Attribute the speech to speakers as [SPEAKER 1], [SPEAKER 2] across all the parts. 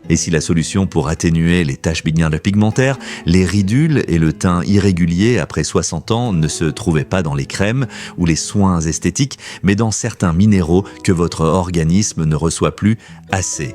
[SPEAKER 1] Et si la solution pour atténuer les taches pigmentaires, les ridules et le teint irrégulier après 60 ans ne se trouvaient pas dans les crèmes ou les soins esthétiques, mais dans certains minéraux que votre organisme ne reçoit plus assez.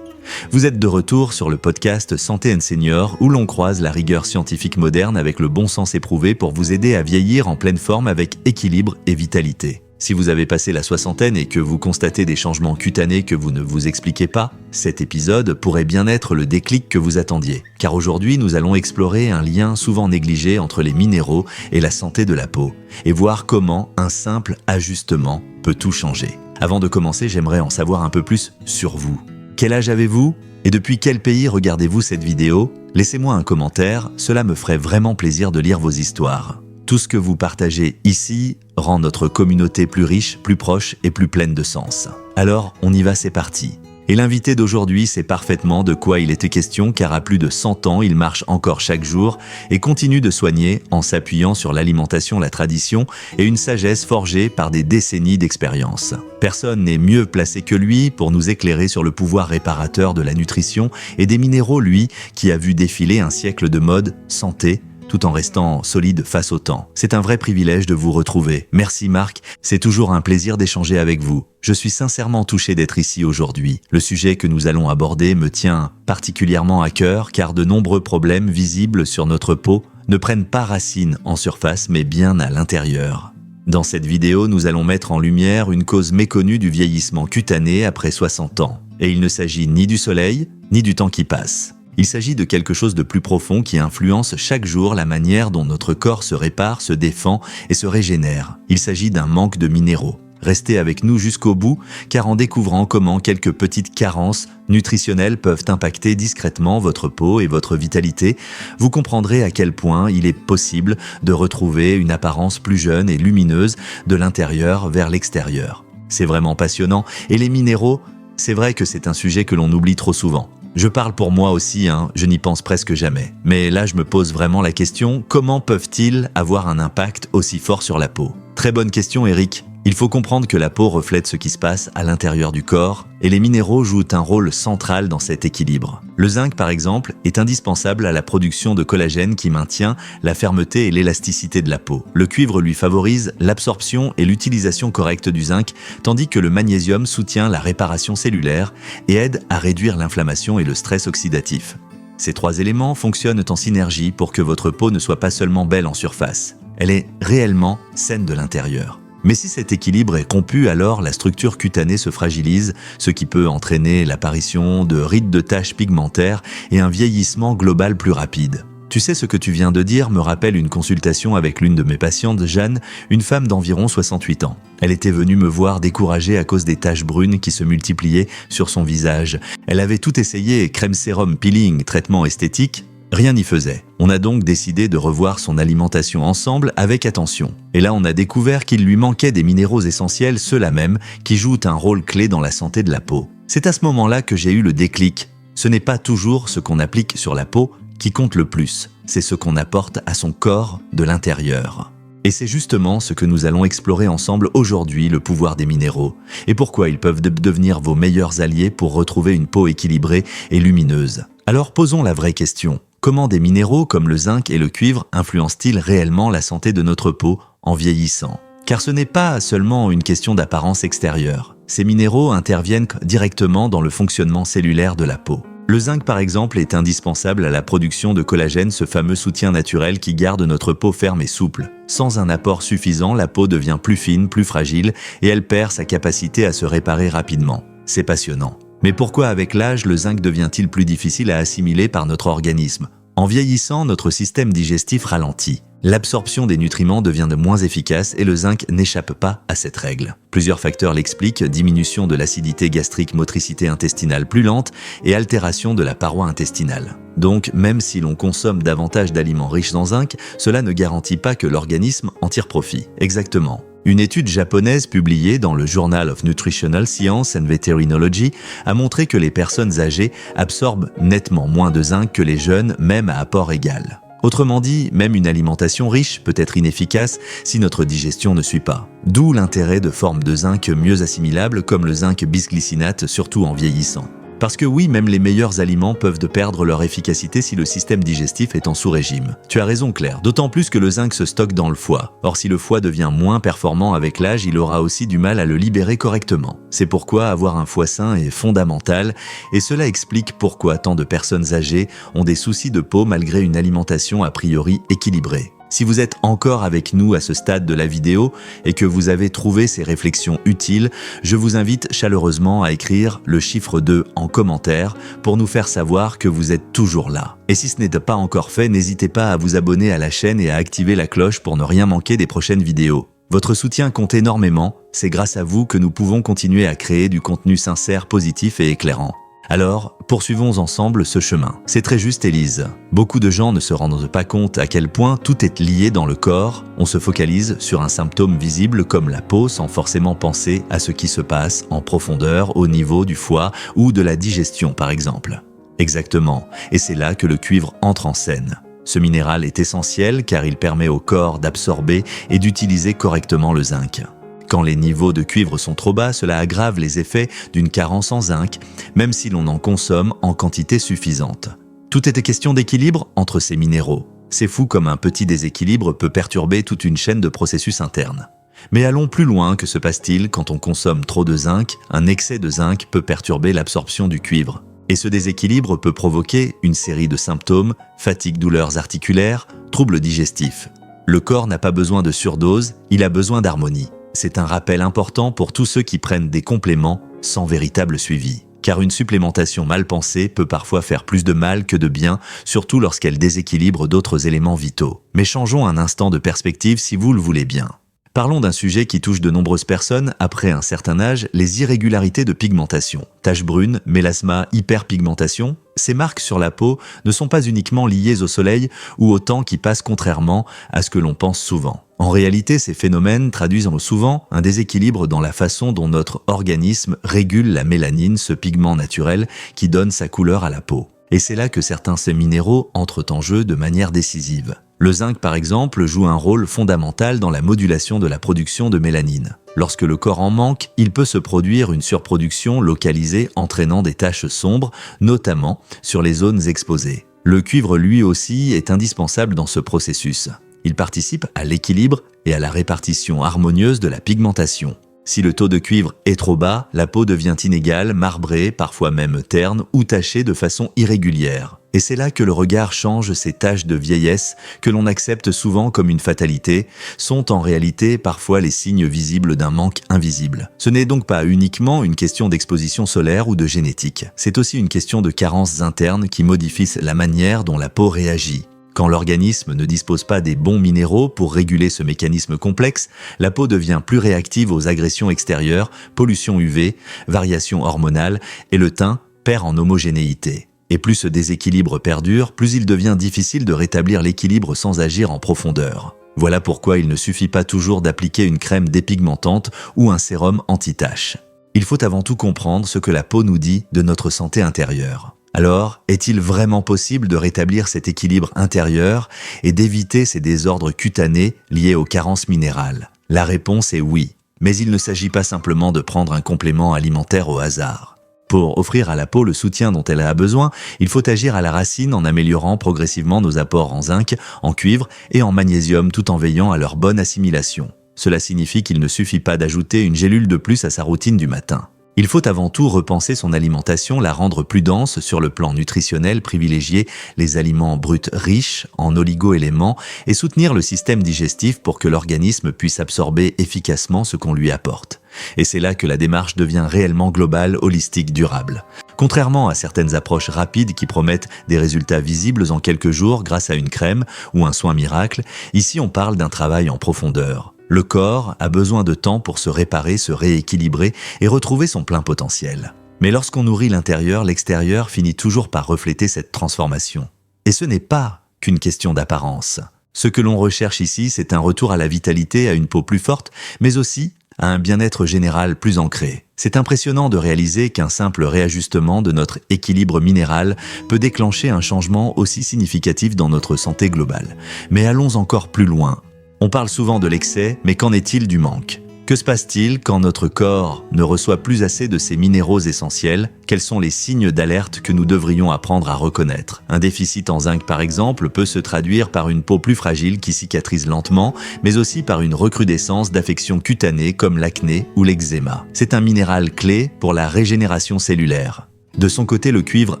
[SPEAKER 1] Vous êtes de retour sur le podcast Santé & Senior où l'on croise la rigueur scientifique moderne avec le bon sens éprouvé pour vous aider à vieillir en pleine forme avec équilibre et vitalité. Si vous avez passé la soixantaine et que vous constatez des changements cutanés que vous ne vous expliquez pas, cet épisode pourrait bien être le déclic que vous attendiez. Car aujourd'hui, nous allons explorer un lien souvent négligé entre les minéraux et la santé de la peau et voir comment un simple ajustement peut tout changer. Avant de commencer, j'aimerais en savoir un peu plus sur vous. Quel âge avez-vous ? Et depuis quel pays regardez-vous cette vidéo ? Laissez-moi un commentaire, cela me ferait vraiment plaisir de lire vos histoires. Tout ce que vous partagez ici rend notre communauté plus riche, plus proche et plus pleine de sens. Alors, on y va, c'est parti. Et l'invité d'aujourd'hui sait parfaitement de quoi il était question car à plus de 100 ans, il marche encore chaque jour et continue de soigner en s'appuyant sur l'alimentation, la tradition et une sagesse forgée par des décennies d'expérience. Personne n'est mieux placé que lui pour nous éclairer sur le pouvoir réparateur de la nutrition et des minéraux, lui, qui a vu défiler un siècle de mode santé, tout en restant solide face au temps. C'est un vrai privilège de vous retrouver. Merci Marc, c'est toujours un plaisir d'échanger avec vous. Je suis sincèrement touché d'être ici aujourd'hui. Le sujet que nous allons aborder me tient particulièrement à cœur car de nombreux problèmes visibles sur notre peau ne prennent pas racine en surface mais bien à l'intérieur. Dans cette vidéo, nous allons mettre en lumière une cause méconnue du vieillissement cutané après 60 ans. Et il ne s'agit ni du soleil, ni du temps qui passe. Il s'agit de quelque chose de plus profond qui influence chaque jour la manière dont notre corps se répare, se défend et se régénère. Il s'agit d'un manque de minéraux. Restez avec nous jusqu'au bout, car en découvrant comment quelques petites carences nutritionnelles peuvent impacter discrètement votre peau et votre vitalité, vous comprendrez à quel point il est possible de retrouver une apparence plus jeune et lumineuse de l'intérieur vers l'extérieur. C'est vraiment passionnant, et les minéraux, c'est vrai que c'est un sujet que l'on oublie trop souvent. Je parle pour moi aussi, je n'y pense presque jamais. Mais là, je me pose vraiment la question, comment peuvent-ils avoir un impact aussi fort sur la peau ? Très bonne question, Eric. Il faut comprendre que la peau reflète ce qui se passe à l'intérieur du corps et les minéraux jouent un rôle central dans cet équilibre. Le zinc, par exemple, est indispensable à la production de collagène qui maintient la fermeté et l'élasticité de la peau. Le cuivre lui favorise l'absorption et l'utilisation correcte du zinc, tandis que le magnésium soutient la réparation cellulaire et aide à réduire l'inflammation et le stress oxydatif. Ces trois éléments fonctionnent en synergie pour que votre peau ne soit pas seulement belle en surface, elle est réellement saine de l'intérieur. Mais si cet équilibre est rompu, alors la structure cutanée se fragilise, ce qui peut entraîner l'apparition de rides de taches pigmentaires et un vieillissement global plus rapide. Tu sais, ce que tu viens de dire me rappelle une consultation avec l'une de mes patientes, Jeanne, une femme d'environ 68 ans. Elle était venue me voir découragée à cause des taches brunes qui se multipliaient sur son visage. Elle avait tout essayé, crème sérum, peeling, traitement esthétique. Rien n'y faisait. On a donc décidé de revoir son alimentation ensemble avec attention. Et là, on a découvert qu'il lui manquait des minéraux essentiels, ceux-là même, qui jouent un rôle clé dans la santé de la peau. C'est à ce moment-là que j'ai eu le déclic. Ce n'est pas toujours ce qu'on applique sur la peau qui compte le plus, c'est ce qu'on apporte à son corps de l'intérieur. Et c'est justement ce que nous allons explorer ensemble aujourd'hui, le pouvoir des minéraux, et pourquoi ils peuvent devenir vos meilleurs alliés pour retrouver une peau équilibrée et lumineuse. Alors posons la vraie question. Comment des minéraux comme le zinc et le cuivre influencent-ils réellement la santé de notre peau en vieillissant ? Car ce n'est pas seulement une question d'apparence extérieure. Ces minéraux interviennent directement dans le fonctionnement cellulaire de la peau. Le zinc, par exemple, est indispensable à la production de collagène, ce fameux soutien naturel qui garde notre peau ferme et souple. Sans un apport suffisant, la peau devient plus fine, plus fragile et elle perd sa capacité à se réparer rapidement. C'est passionnant. Mais pourquoi avec l'âge, le zinc devient-il plus difficile à assimiler par notre organisme ? En vieillissant, notre système digestif ralentit. L'absorption des nutriments devient de moins efficace et le zinc n'échappe pas à cette règle. Plusieurs facteurs l'expliquent, diminution de l'acidité gastrique, motricité intestinale plus lente et altération de la paroi intestinale. Donc, même si l'on consomme davantage d'aliments riches en zinc, cela ne garantit pas que l'organisme en tire profit. Exactement. Une étude japonaise publiée dans le Journal of Nutritional Science and Veterinology a montré que les personnes âgées absorbent nettement moins de zinc que les jeunes, même à apport égal. Autrement dit, même une alimentation riche peut être inefficace si notre digestion ne suit pas. D'où l'intérêt de formes de zinc mieux assimilables comme le zinc bisglycinate, surtout en vieillissant. Parce que oui, même les meilleurs aliments peuvent perdre leur efficacité si le système digestif est en sous-régime. Tu as raison Claire, d'autant plus que le zinc se stocke dans le foie. Or si le foie devient moins performant avec l'âge, il aura aussi du mal à le libérer correctement. C'est pourquoi avoir un foie sain est fondamental, et cela explique pourquoi tant de personnes âgées ont des soucis de peau malgré une alimentation a priori équilibrée. Si vous êtes encore avec nous à ce stade de la vidéo et que vous avez trouvé ces réflexions utiles, je vous invite chaleureusement à écrire le chiffre 2 en commentaire pour nous faire savoir que vous êtes toujours là. Et si ce n'est pas encore fait, n'hésitez pas à vous abonner à la chaîne et à activer la cloche pour ne rien manquer des prochaines vidéos. Votre soutien compte énormément, c'est grâce à vous que nous pouvons continuer à créer du contenu sincère, positif et éclairant. Alors, poursuivons ensemble ce chemin. C'est très juste, Élise. Beaucoup de gens ne se rendent pas compte à quel point tout est lié dans le corps. On se focalise sur un symptôme visible comme la peau sans forcément penser à ce qui se passe en profondeur au niveau du foie ou de la digestion, par exemple. Exactement, et c'est là que le cuivre entre en scène. Ce minéral est essentiel car il permet au corps d'absorber et d'utiliser correctement le zinc. Quand les niveaux de cuivre sont trop bas, cela aggrave les effets d'une carence en zinc, même si l'on en consomme en quantité suffisante. Tout est question d'équilibre entre ces minéraux. C'est fou comme un petit déséquilibre peut perturber toute une chaîne de processus internes. Mais allons plus loin, que se passe-t-il quand on consomme trop de zinc? Un excès de zinc peut perturber l'absorption du cuivre. Et ce déséquilibre peut provoquer une série de symptômes, fatigue, douleurs articulaires, troubles digestifs. Le corps n'a pas besoin de surdose, il a besoin d'harmonie. C'est un rappel important pour tous ceux qui prennent des compléments sans véritable suivi. Car une supplémentation mal pensée peut parfois faire plus de mal que de bien, surtout lorsqu'elle déséquilibre d'autres éléments vitaux. Mais changeons un instant de perspective si vous le voulez bien. Parlons d'un sujet qui touche de nombreuses personnes après un certain âge, les irrégularités de pigmentation. Taches brunes, mélasma, hyperpigmentation. Ces marques sur la peau ne sont pas uniquement liées au soleil ou au temps qui passe contrairement à ce que l'on pense souvent. En réalité, ces phénomènes traduisent souvent un déséquilibre dans la façon dont notre organisme régule la mélanine, ce pigment naturel qui donne sa couleur à la peau. Et c'est là que certains de ces minéraux entrent en jeu de manière décisive. Le zinc, par exemple, joue un rôle fondamental dans la modulation de la production de mélanine. Lorsque le corps en manque, il peut se produire une surproduction localisée entraînant des taches sombres, notamment sur les zones exposées. Le cuivre, lui aussi, est indispensable dans ce processus. Il participe à l'équilibre et à la répartition harmonieuse de la pigmentation. Si le taux de cuivre est trop bas, la peau devient inégale, marbrée, parfois même terne ou tachée de façon irrégulière. Et c'est là que le regard change. Ces taches de vieillesse, que l'on accepte souvent comme une fatalité, sont en réalité parfois les signes visibles d'un manque invisible. Ce n'est donc pas uniquement une question d'exposition solaire ou de génétique. C'est aussi une question de carences internes qui modifient la manière dont la peau réagit. Quand l'organisme ne dispose pas des bons minéraux pour réguler ce mécanisme complexe, la peau devient plus réactive aux agressions extérieures, pollution UV, variations hormonales et le teint perd en homogénéité. Et plus ce déséquilibre perdure, plus il devient difficile de rétablir l'équilibre sans agir en profondeur. Voilà pourquoi il ne suffit pas toujours d'appliquer une crème dépigmentante ou un sérum anti-taches. Il faut avant tout comprendre ce que la peau nous dit de notre santé intérieure. Alors, est-il vraiment possible de rétablir cet équilibre intérieur et d'éviter ces désordres cutanés liés aux carences minérales? La réponse est oui, mais il ne s'agit pas simplement de prendre un complément alimentaire au hasard. Pour offrir à la peau le soutien dont elle a besoin, il faut agir à la racine en améliorant progressivement nos apports en zinc, en cuivre et en magnésium tout en veillant à leur bonne assimilation. Cela signifie qu'il ne suffit pas d'ajouter une gélule de plus à sa routine du matin. Il faut avant tout repenser son alimentation, la rendre plus dense sur le plan nutritionnel, privilégier les aliments bruts riches en oligo-éléments et soutenir le système digestif pour que l'organisme puisse absorber efficacement ce qu'on lui apporte. Et c'est là que la démarche devient réellement globale, holistique, durable. Contrairement à certaines approches rapides qui promettent des résultats visibles en quelques jours grâce à une crème ou un soin miracle, ici on parle d'un travail en profondeur. Le corps a besoin de temps pour se réparer, se rééquilibrer et retrouver son plein potentiel. Mais lorsqu'on nourrit l'intérieur, l'extérieur finit toujours par refléter cette transformation. Et ce n'est pas qu'une question d'apparence. Ce que l'on recherche ici, c'est un retour à la vitalité, à une peau plus forte, mais aussi à un bien-être général plus ancré. C'est impressionnant de réaliser qu'un simple réajustement de notre équilibre minéral peut déclencher un changement aussi significatif dans notre santé globale. Mais allons encore plus loin. On parle souvent de l'excès, mais qu'en est-il du manque ? Que se passe-t-il quand notre corps ne reçoit plus assez de ces minéraux essentiels? Quels sont les signes d'alerte que nous devrions apprendre à reconnaître? Un déficit en zinc par exemple peut se traduire par une peau plus fragile qui cicatrise lentement, mais aussi par une recrudescence d'affections cutanées comme l'acné ou l'eczéma. C'est un minéral clé pour la régénération cellulaire. De son côté, le cuivre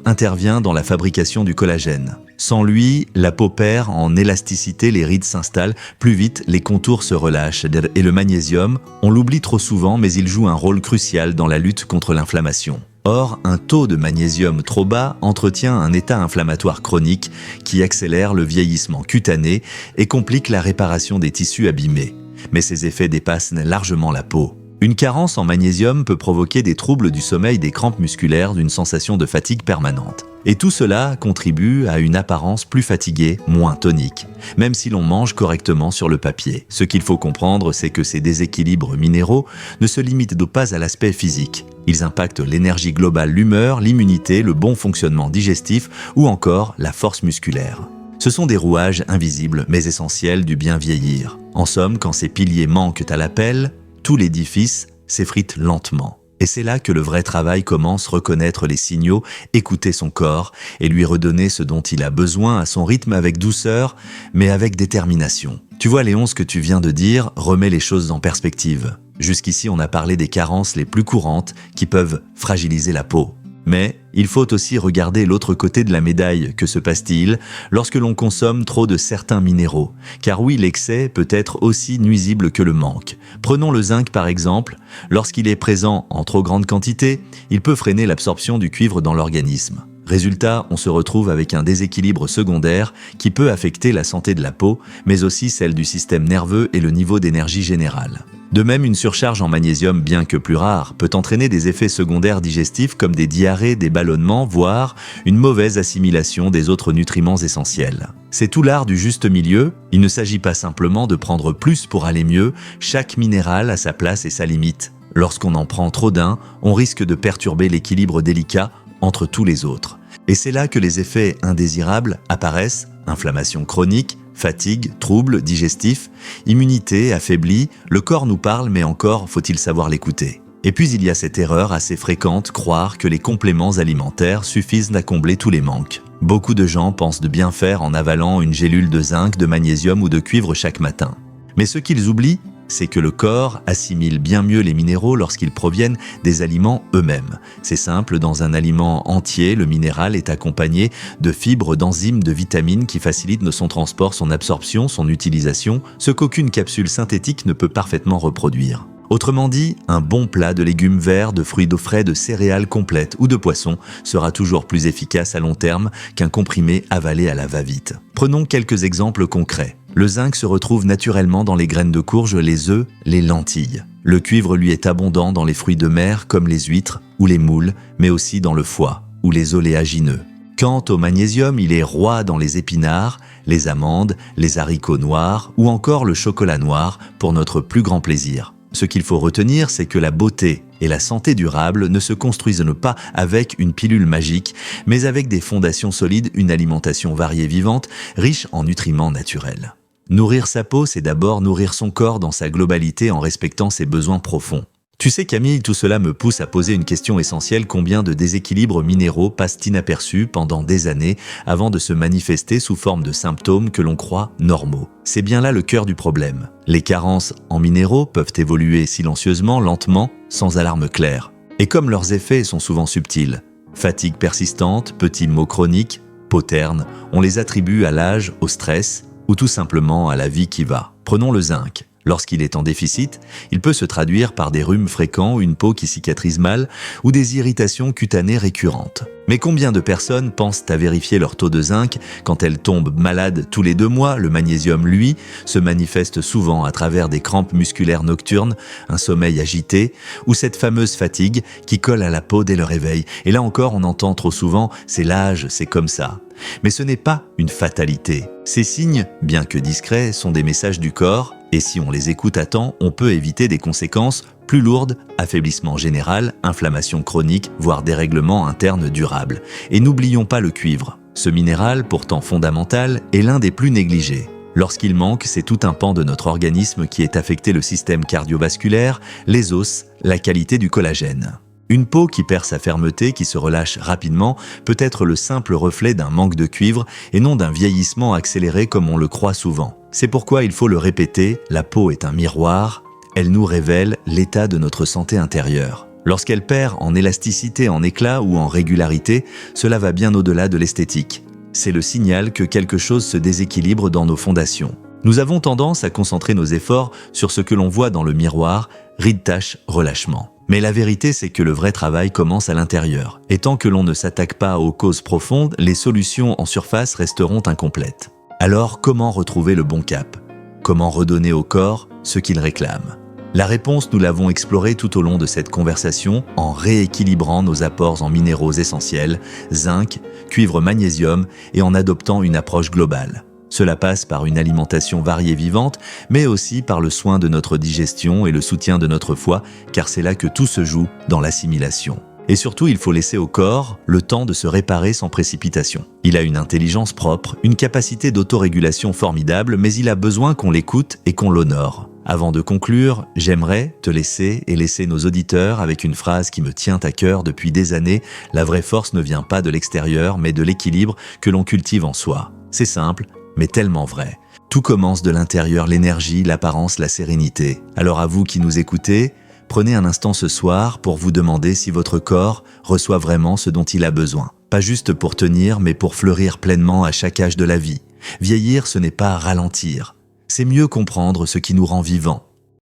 [SPEAKER 1] intervient dans la fabrication du collagène. Sans lui, la peau perd en élasticité, les rides s'installent, plus vite les contours se relâchent. Et le magnésium, on l'oublie trop souvent, mais il joue un rôle crucial dans la lutte contre l'inflammation. Or, un taux de magnésium trop bas entretient un état inflammatoire chronique qui accélère le vieillissement cutané et complique la réparation des tissus abîmés. Mais ces effets dépassent largement la peau. Une carence en magnésium peut provoquer des troubles du sommeil, des crampes musculaires, d'une sensation de fatigue permanente. Et tout cela contribue à une apparence plus fatiguée, moins tonique, même si l'on mange correctement sur le papier. Ce qu'il faut comprendre, c'est que ces déséquilibres minéraux ne se limitent pas à l'aspect physique. Ils impactent l'énergie globale, l'humeur, l'immunité, le bon fonctionnement digestif ou encore la force musculaire. Ce sont des rouages invisibles mais essentiels du bien vieillir. En somme, quand ces piliers manquent à l'appel, tout l'édifice s'effrite lentement. Et c'est là que le vrai travail commence, reconnaître les signaux, écouter son corps et lui redonner ce dont il a besoin à son rythme avec douceur, mais avec détermination. Tu vois Léon, ce que tu viens de dire remet les choses en perspective. Jusqu'ici, on a parlé des carences les plus courantes qui peuvent fragiliser la peau. Mais il faut aussi regarder l'autre côté de la médaille. Que se passe-t-il lorsque l'on consomme trop de certains minéraux? Car oui, l'excès peut être aussi nuisible que le manque. Prenons le zinc par exemple. Lorsqu'il est présent en trop grande quantité, il peut freiner l'absorption du cuivre dans l'organisme. Résultat, on se retrouve avec un déséquilibre secondaire qui peut affecter la santé de la peau, mais aussi celle du système nerveux et le niveau d'énergie générale. De même, une surcharge en magnésium, bien que plus rare, peut entraîner des effets secondaires digestifs comme des diarrhées, des ballonnements, voire une mauvaise assimilation des autres nutriments essentiels. C'est tout l'art du juste milieu. Il ne s'agit pas simplement de prendre plus pour aller mieux, chaque minéral a sa place et sa limite. Lorsqu'on en prend trop d'un, on risque de perturber l'équilibre délicat entre tous les autres. Et c'est là que les effets indésirables apparaissent, inflammation chronique, fatigue, troubles digestifs, immunité affaiblie, le corps nous parle mais encore faut-il savoir l'écouter. Et puis il y a cette erreur assez fréquente, croire que les compléments alimentaires suffisent à combler tous les manques. Beaucoup de gens pensent de bien faire en avalant une gélule de zinc, de magnésium ou de cuivre chaque matin. Mais ce qu'ils oublient, c'est que le corps assimile bien mieux les minéraux lorsqu'ils proviennent des aliments eux-mêmes. C'est simple, dans un aliment entier, le minéral est accompagné de fibres, d'enzymes, de vitamines qui facilitent son transport, son absorption, son utilisation, ce qu'aucune capsule synthétique ne peut parfaitement reproduire. Autrement dit, un bon plat de légumes verts, de fruits d'eau frais, de céréales complètes ou de poissons sera toujours plus efficace à long terme qu'un comprimé avalé à la va-vite. Prenons quelques exemples concrets. Le zinc se retrouve naturellement dans les graines de courge, les œufs, les lentilles. Le cuivre lui est abondant dans les fruits de mer comme les huîtres ou les moules, mais aussi dans le foie ou les oléagineux. Quant au magnésium, il est roi dans les épinards, les amandes, les haricots noirs ou encore le chocolat noir pour notre plus grand plaisir. Ce qu'il faut retenir, c'est que la beauté et la santé durable ne se construisent pas avec une pilule magique, mais avec des fondations solides, une alimentation variée vivante, riche en nutriments naturels. Nourrir sa peau, c'est d'abord nourrir son corps dans sa globalité en respectant ses besoins profonds. Tu sais Camille, tout cela me pousse à poser une question essentielle: combien de déséquilibres minéraux passent inaperçus pendant des années avant de se manifester sous forme de symptômes que l'on croit normaux? C'est bien là le cœur du problème. Les carences en minéraux peuvent évoluer silencieusement, lentement, sans alarme claire. Et comme leurs effets sont souvent subtils, fatigue persistante, petits maux chroniques, peau terne, on les attribue à l'âge, au stress ou tout simplement à la vie qui va. Prenons le zinc. Lorsqu'il est en déficit, il peut se traduire par des rhumes fréquents, une peau qui cicatrise mal ou des irritations cutanées récurrentes. Mais combien de personnes pensent à vérifier leur taux de zinc quand elles tombent malades tous les 2 mois? Le magnésium, lui, se manifeste souvent à travers des crampes musculaires nocturnes, un sommeil agité ou cette fameuse fatigue qui colle à la peau dès le réveil. Et là encore, on entend trop souvent « c'est l'âge, c'est comme ça ». Mais ce n'est pas une fatalité. Ces signes, bien que discrets, sont des messages du corps, et si on les écoute à temps, on peut éviter des conséquences plus lourdes, affaiblissement général, inflammation chronique, voire dérèglement interne durable. Et n'oublions pas le cuivre. Ce minéral, pourtant fondamental, est l'un des plus négligés. Lorsqu'il manque, c'est tout un pan de notre organisme qui est affecté, le système cardiovasculaire, les os, la qualité du collagène. Une peau qui perd sa fermeté, qui se relâche rapidement, peut être le simple reflet d'un manque de cuivre et non d'un vieillissement accéléré comme on le croit souvent. C'est pourquoi il faut le répéter, la peau est un miroir, elle nous révèle l'état de notre santé intérieure. Lorsqu'elle perd en élasticité, en éclat ou en régularité, cela va bien au-delà de l'esthétique. C'est le signal que quelque chose se déséquilibre dans nos fondations. Nous avons tendance à concentrer nos efforts sur ce que l'on voit dans le miroir, rides, taches, relâchement. Mais la vérité, c'est que le vrai travail commence à l'intérieur. Et tant que l'on ne s'attaque pas aux causes profondes, les solutions en surface resteront incomplètes. Alors, comment retrouver le bon cap? Comment redonner au corps ce qu'il réclame? La réponse, nous l'avons explorée tout au long de cette conversation en rééquilibrant nos apports en minéraux essentiels, zinc, cuivre, magnésium et en adoptant une approche globale. Cela passe par une alimentation variée vivante, mais aussi par le soin de notre digestion et le soutien de notre foie, car c'est là que tout se joue dans l'assimilation. Et surtout, il faut laisser au corps le temps de se réparer sans précipitation. Il a une intelligence propre, une capacité d'autorégulation formidable, mais il a besoin qu'on l'écoute et qu'on l'honore. Avant de conclure, j'aimerais te laisser et laisser nos auditeurs avec une phrase qui me tient à cœur depuis des années. La vraie force ne vient pas de l'extérieur, mais de l'équilibre que l'on cultive en soi. C'est simple, mais tellement vrai. Tout commence de l'intérieur, l'énergie, l'apparence, la sérénité. Alors à vous qui nous écoutez, prenez un instant ce soir pour vous demander si votre corps reçoit vraiment ce dont il a besoin. Pas juste pour tenir, mais pour fleurir pleinement à chaque âge de la vie. Vieillir, ce n'est pas ralentir. C'est mieux comprendre ce qui nous rend vivants.